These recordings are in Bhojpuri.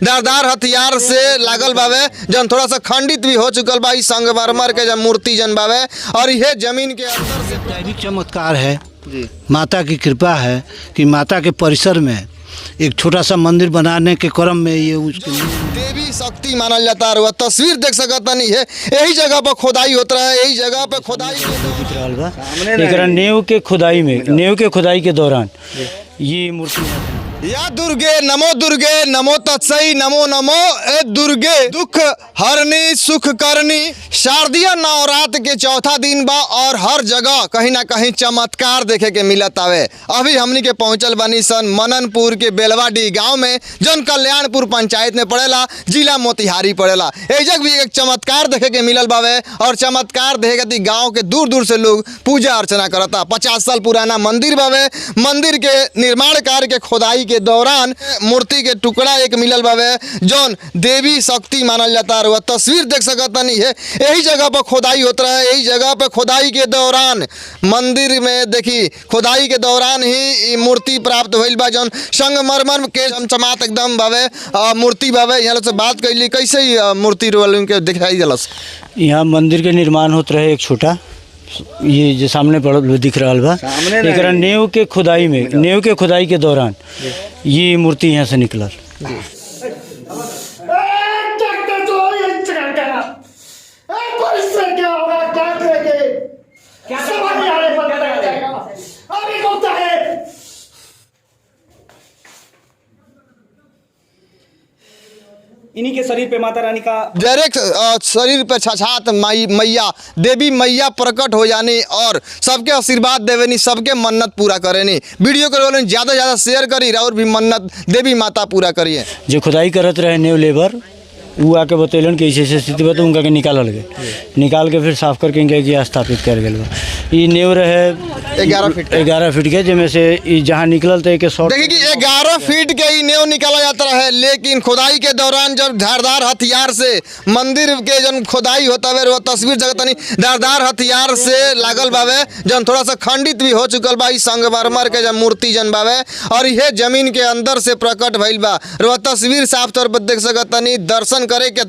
धारदार हथियार से लागल बावे जन थोड़ा सा खंडित भी हो चुकल बा। संगमरमर के जन मूर्ति जन बावे और यह जमीन के अंदर से दैविक चमत्कार है जी। माता की कृपा है कि माता के परिसर में एक छोटा सा मंदिर बनाने के क्रम में ये उसके देवी शक्ति मानल जाता है। वह तस्वीर देख सकता नहीं है, यही जगह पर खोदाई होता है, यही जगह पर खोदाई दिख रहा बा। एकरा नेव के खुदाई के दौरान ये मूर्ति या दुर्गे नमो तत्सई नमो नमो ए दुर्गे दुख हरनी सुख करनी। शारदीय नवरात्र के चौथा दिन बा और हर जगह कहीं ना कहीं चमत्कार देखे के मिलत आवे। अभी हमनी के पहुंचल बनी सन मननपुर के बेलवाडी गांव में, जन कल्याणपुर पंचायत में पड़ेला, जिला मोतिहारी पड़ेला। एजक भी एक चमत्कार देखे के मिलल बावे और चमत्कार देखे के गाँव के दूर दूर से लोग पूजा अर्चना करता। 50 साल पुराना मंदिर बावे। मंदिर के निर्माण कार्य के खोदाई के दौरान मूर्ति के टुकड़ा एक मिलल बावे जौन देवी शक्ति मानल जाता है। वह तस्वीर देख सकता नहीं है, यही जगह पर खोदाई होता है, यही जगह पर खोदाई के दौरान मंदिर में देखी खोदाई के दौरान ही मूर्ति प्राप्त हुई बा जौन संगमरमर के चमचमात एकदम बावे मूर्ति बावे। यहाँ से बात कैली कैसे मूर्ति रोल के दिखाई दिलस। यहाँ मंदिर के निर्माण होत रहे एक छोटा, ये जो सामने पड़ दिख रहा बा, एकरा नेव के खुदाई के दौरान ये मूर्ति यहाँ से निकलल। इन्हीं के शरीर पे माता रानी का डायरेक्ट शरीर पे छछात मैया देवी मैया प्रकट हो जानी और सबके आशीर्वाद देवेनी, सबके मन्नत पूरा करेनी। वीडियो के रोल ज़्यादा से ज़्यादा शेयर करी और भी मन्नत देवी माता पूरा करिए। जो खुदाई करत रहे नेव लेबर वो आके बतैलन कि ऐसे स्थिति बा, तो उनका के निकालल गए, निकाल के फिर साफ करके इनके स्थापित कर गए बा। ये नेव रहे 11 फीट के, जिसमें से जहाँ निकलल तो एक देखिए कि 11 फीट के ही नेव निकाला जाता है, लेकिन खुदाई के दौरान जब धारदार हथियार से मंदिर के जन खुदाई होता है वह तस्वीर जगत नहीं धारदार हथियार से लागल बावे जन थोड़ा सा खंडित भी हो चुकल बा। संगमरमर के जन मूर्ति जन बावे और यह जमीन के अंदर से प्रकट भइल बा। वह तस्वीर साफ तौर पर देख सकता नहीं। दर्शन करे के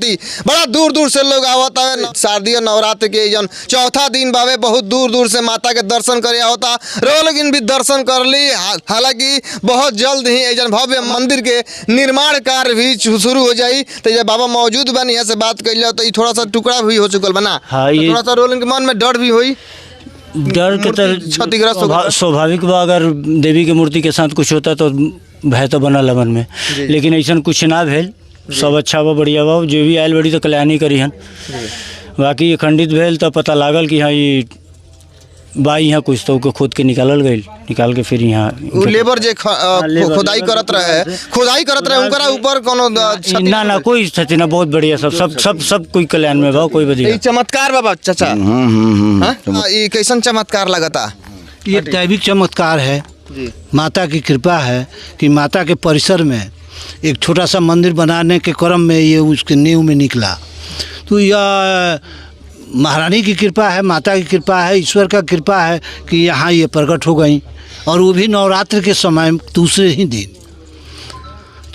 बड़ा दूर दूर से लोग आवता है। शारदीय नवरात्र के जन चौथा दिन बावे, बहुत दूर दूर से माता के दर्शन करे होता। लोग भी दर्शन कर ली। हालांकि बहुत जल्द ही जन भव्य मंदिर के निर्माण कार्य भी शुरू हो जाई। तो जब बाबा मौजूद बनी यहाँ से बात कर लिया तो थोड़ा सा टुकड़ा भी हो चुकल बना। हाँ, तो थोड़ा सा रोल के मन में डर भी हुई, डर के तो स्वाभाविक बा। अगर देवी के मूर्ति के साथ कुछ होता तो भय तो बना मन में, लेकिन ऐसा कुछ ना भेल। सब अच्छा बा, बढ़िया बा। जो भी आयल बड़ी तो कल्याणी करी हन। बाकी ये खंडित भेल तो पता लागल कि हाँ ये बा यहाँ कुछ तो खोद के निकालल गई, निकाल के फिर यहाँ लेबर जे खुदाई करत रहे उनकरा ऊपर कोनो ना कोई क्षति ना, बहुत बढ़िया। सब कोई कल्याण में बा, कोई बढ़िया चमत्कार बाबा चाचा। ये कैसन चमत्कार लगता? ये दैविक चमत्कार है, माता की कृपा है कि माता के परिसर में एक छोटा सा मंदिर बनाने के क्रम में ये उसके नींव में निकला। तो यह महारानी की कृपा है, माता की कृपा है, ईश्वर का कृपा है कि यहाँ ये प्रकट हो गई, और वो भी नवरात्र के समय दूसरे ही दिन।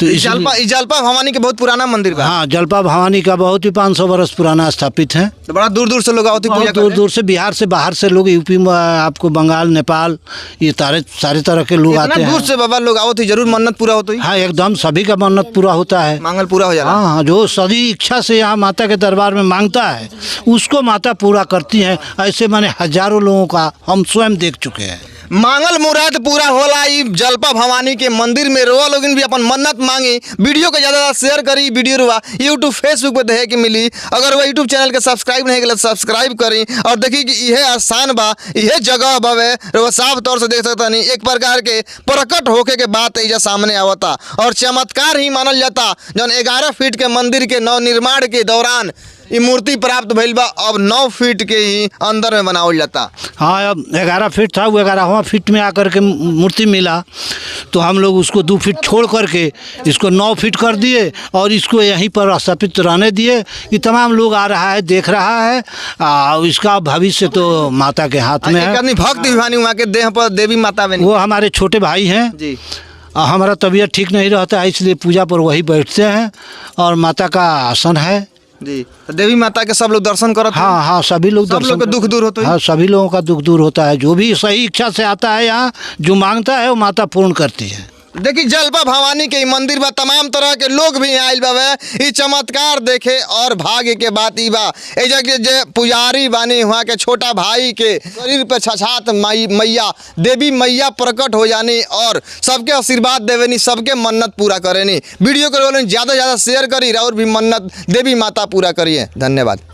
तो जलपा भवानी के बहुत पुराना मंदिर है। हाँ, जलपा भवानी का बहुत ही 500 वर्ष पुराना स्थापित है। तो बड़ा दूर दूर से लोग आते हैं, दूर दूर से, बिहार से, बाहर से लोग, यूपी में, आपको बंगाल, नेपाल, ये सारे तरह के लोग आते हैं। दूर से बाबा लोग आओ थे, जरूर मन्नत पूरा होता है। हाँ, एकदम सभी का मन्नत पूरा होता है, मांगल पूरा हो जाता है। हाँ, जो सदी इच्छा से यहाँ माता के दरबार में मांगता है उसको माता पूरा करती है। ऐसे मैंने हजारों लोगों का हम स्वयं देख चुके हैं। मांगल मुराद पूरा होला। जलपा भवानी के मंदिर में रोआ लोग भी अपन मन्नत मांगी। वीडियो को ज़्यादा शेयर करी। वीडियो रुआ यूट्यूब फेसबुक पे देखे के मिली। अगर वह यूट्यूब चैनल के सब्सक्राइब नहीं करें सब्सक्राइब करी और देखी कि यह स्थान बा, यह जगह बावे, वो साफ तौर से देख सकता नहीं। एक प्रकार के प्रकट होके के बात एजा सामने आवता और चमत्कार ही मानल जाता। जन 11 फीट के मंदिर के नव निर्माण के दौरान ये मूर्ति प्राप्त भइल बा, अब 9 फीट के ही अंदर में बनावल जाता। हाँ, अब 11 फीट था, वो 11वां फीट में आकर के मूर्ति मिला तो हम लोग उसको 2 फीट छोड़ करके इसको 9 फीट कर दिए और इसको यहीं पर स्थापित रहने दिए कि तमाम लोग आ रहा है, देख रहा है। इसका भविष्य तो माता के हाथ में है। भक्त विभानी वहाँ के देह पर देवी माता में, वो हमारे छोटे भाई हैं जी। हमारा तबीयत ठीक नहीं रहता है, इसलिए पूजा पर वही बैठते हैं। और माता का आसन है जी। तो देवी माता के सब लोग दर्शन करते हैं? हाँ हाँ, सभी लोग सब दर्शन लोग का दुख दूर होता है? हाँ, सभी लोगों का दुख दूर होता है। जो भी सही इच्छा से आता है यहाँ, जो मांगता है वो माता पूर्ण करती है। देखी जलपा भवानी के ई मंदिर बा, तमाम तरह के लोग भी आयल बावे ई चमत्कार देखे। और भाग्य के बात ई बा एजा के जे पुजारी बानी वहाँ के छोटा भाई के शरीर पे छछात मैया देवी मैया प्रकट हो जानी और सबके आशीर्वाद देवेनी, सबके मन्नत पूरा करेनी। वीडियो को ज़्यादा से ज़्यादा शेयर करी और भी मन्नत देवी माता पूरा करिए। धन्यवाद।